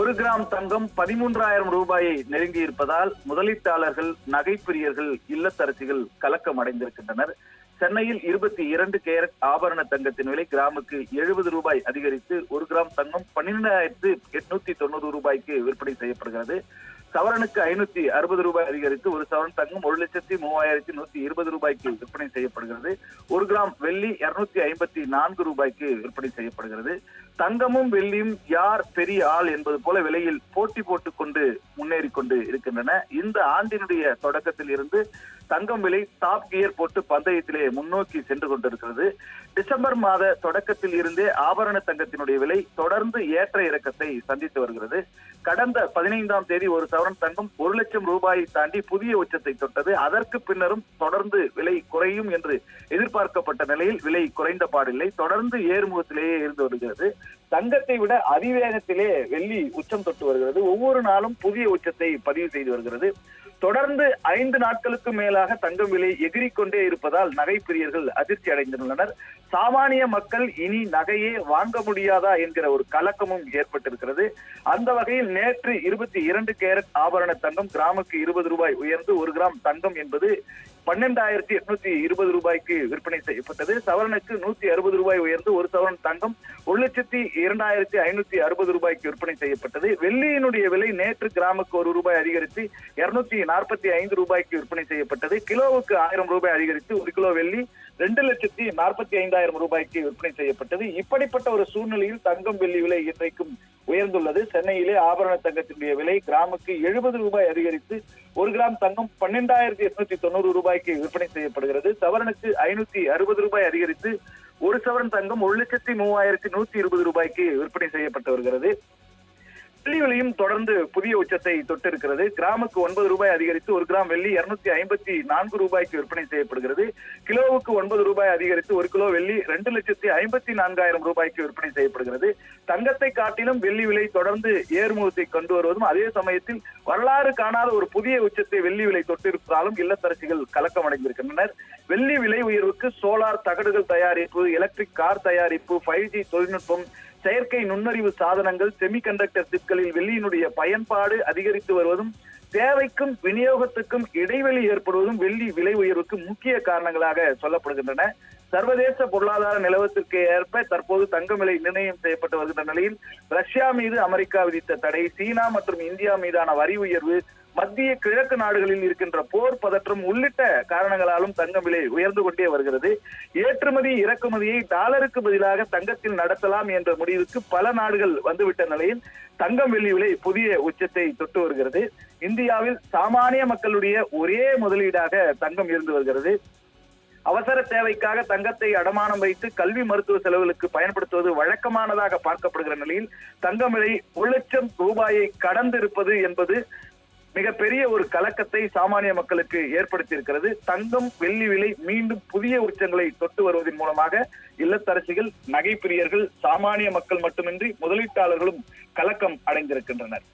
1 gram தங்கம் 13,000 ரூபாயை நெருங்கி இருப்பதால் முதலீட்டாளர்கள், நகைப்பிரியர்கள், இல்லத்தரசிகள் கலக்கம் அடைந்திருக்கின்றனர். சென்னையில் 22 கேரட் ஆபரண தங்கத்தின் விலை கிராமுக்கு 70 ரூபாய் அதிகரித்து 1 கிராம் தங்கம் 12,890 ரூபாய்க்கு விற்பனை செய்யப்படுகிறது. சவரனுக்கு 560 ரூபாய் அதிகரித்து 1 சவரன் தங்கம் 1,03,120 ரூபாய்க்கு விற்பனை செய்யப்படுகிறது. 1 கிராம் வெள்ளி 254 ரூபாய்க்கு விற்பனை செய்யப்படுகிறது. தங்கமும் வெள்ளியும் யார் பெரிய ஆள் என்பது போல விலையில் போட்டி போட்டுக் கொண்டு முன்னேறி கொண்டு இருக்கின்றன. இந்த ஆண்டினுடைய தொடக்கத்தில் இருந்து தங்கம் விலை டாப் கியர் போட்டு பந்தயத்திலே முன்னோக்கி சென்று கொண்டிருக்கிறது. டிசம்பர் மாத தொடக்கத்தில் இருந்தே ஆபரண தங்கத்தினுடைய விலை தொடர்ந்து ஏற்ற இறக்கத்தை சந்தித்து வருகிறது. கடந்த 15ஆம் தேதி 1 சவரன் தங்கம் 1 லட்சம் ரூபாயை தாண்டி புதிய உச்சத்தை தொட்டது. அதற்கு பின்னரும் தொடர்ந்து விலை குறையும் என்று எதிர்பார்க்கப்பட்ட நிலையில் விலை குறைந்த பாடில்லை, தொடர்ந்து ஏறுமுகத்திலேயே இருந்து வருகிறது. தங்கத்தை விட அதிவேகத்திலே வெள்ளி உச்சம் தொட்டு வருகிறது. ஒவ்வொரு நாளும் புதிய உச்சத்தை பதிவு செய்து வருகிறது. தொடர்ந்து 5 நாட்களுக்கு மேலாக தங்கம் விலை எகிரிக்கொண்டே இருப்பதால் நகை பிரியர்கள் அதிர்ச்சி அடைந்துள்ளனர். சாமானிய மக்கள் இனி நகையே வாங்க முடியாதா என்கிற ஒரு கலக்கமும் ஏற்பட்டிருக்கிறது. அந்த வகையில் நேற்று 22 கேரட் ஆபரண தங்கம் கிராமுக்கு 20 ரூபாய் உயர்ந்து 1 கிராம் தங்கம் என்பது 12,820 ரூபாய்க்கு விற்பனை செய்யப்பட்டது. சவரனுக்கு 160 ரூபாய் உயர்ந்து 1 சவரன் தங்கம் 1,02,560 ரூபாய்க்கு விற்பனை செய்யப்பட்டது. வெள்ளியினுடைய விலை நேற்று கிராமுக்கு 1 ரூபாய் அதிகரித்து 245 ரூபாய்க்கு விற்பனை செய்யப்பட்டது. கிலோவுக்கு 1000 ரூபாய் அதிகரித்து 1 கிலோ வெள்ளி 2,45,000 ரூபாய்க்கு விற்பனை செய்யப்பட்டது. இப்படிப்பட்ட ஒரு சூழ்நிலையில் தங்கம் வெள்ளி விலை இன்றைக்கும் உயர்ந்துள்ளது. சென்னையிலே ஆபரண தங்கத்தினுடைய விலை கிராமுக்கு 70 ரூபாய் அதிகரித்து 1 கிராம் தங்கம் 12,890 ரூபாய்க்கு விற்பனை செய்யப்படுகிறது. சவரனுக்கு 560 ரூபாய் அதிகரித்து 1 சவரன் தங்கம் 1,03,120 ரூபாய்க்கு விற்பனை செய்யப்பட்டு வருகிறது. வெள்ளி விலையும் தொடர்ந்து புதிய உச்சத்தை தொட்டிருக்கிறது. கிராமுக்கு 9 ரூபாய் அதிகரித்து 1 கிராம் வெள்ளி 254 ரூபாய்க்கு விற்பனை செய்யப்படுகிறது. கிலோவுக்கு 9 ரூபாய் அதிகரித்து 1 கிலோ வெள்ளி 2,54,000 ரூபாய்க்கு விற்பனை செய்யப்படுகிறது. தங்கத்தை காட்டிலும் வெள்ளி விலை தொடர்ந்து ஏறுமுகத்தை கொண்டு வருவதும் அதே சமயத்தில் வரலாறு காணாத ஒரு புதிய உச்சத்தை வெள்ளி விலை தொட்டிருப்பதாலும் இல்லத்தரசிகள் கலக்கம் அடைந்திருக்கின்றனர். வெள்ளி விலை உயர்வுக்கு சோலார் தகடுகள் தயாரிப்பு, எலக்ட்ரிக் கார் தயாரிப்பு, 5G தொழில்நுட்பம், செயற்கை நுண்ணறிவு சாதனங்கள், செமிகண்டக்டர் சிப்களில் வெள்ளியினுடைய பயன்பாடு அதிகரித்து வருவதும் தேவைக்கும் விநியோகத்துக்கும் இடைவெளி ஏற்படுவதும் வெள்ளி விலை உயர்வுக்கு முக்கிய காரணங்களாக சொல்லப்படுகின்றன. சர்வதேச பொருளாதார நிலவரத்திற்கு ஏற்ப தற்போது தங்கம் விலை நிர்ணயம் செய்யப்பட்டு வருகின்ற நிலையில் ரஷ்யா மீது அமெரிக்கா விதித்த தடை, சீனா மற்றும் இந்தியா மீதான வரி உயர்வு, மத்திய கிழக்கு நாடுகளில் இருக்கின்ற போர் பதற்றம் உள்ளிட்ட காரணங்களாலும் தங்கம் விலை உயர்ந்து கொண்டே வருகிறது. ஏற்றுமதி இறக்குமதியை டாலருக்கு பதிலாக தங்கத்தில் நடத்தலாம் என்ற முடிவுக்கு பல நாடுகள் வந்துவிட்ட நிலையில் தங்கம் வெள்ளி விலை புதிய உச்சத்தை தொட்டு வருகிறது. இந்தியாவில் சாமானிய மக்களுடைய ஒரே முதலீடாக தங்கம் இருந்து வருகிறது. அவசர தேவைக்காக தங்கத்தை அடமானம் வைத்து கல்வி மருத்துவ செலவுகளுக்கு பயன்படுத்துவது வழக்கமானதாக பார்க்கப்படுகிற நிலையில் தங்கம் விலை 1 லட்சம் ரூபாயை கடந்து இருப்பது என்பது மிகப்பெரிய ஒரு கலக்கத்தை சாமானிய மக்களுக்கு ஏற்படுத்தி இருக்கிறது. தங்கம் வெள்ளி விலை மீண்டும் புதிய உச்சங்களை தொட்டு வருவதன் மூலமாக இல்லத்தரசிகள், நகை பிரியர்கள், சாமானிய மக்கள் மட்டுமின்றி முதலீட்டாளர்களும் கலக்கம் அடைந்திருக்கின்றனர்.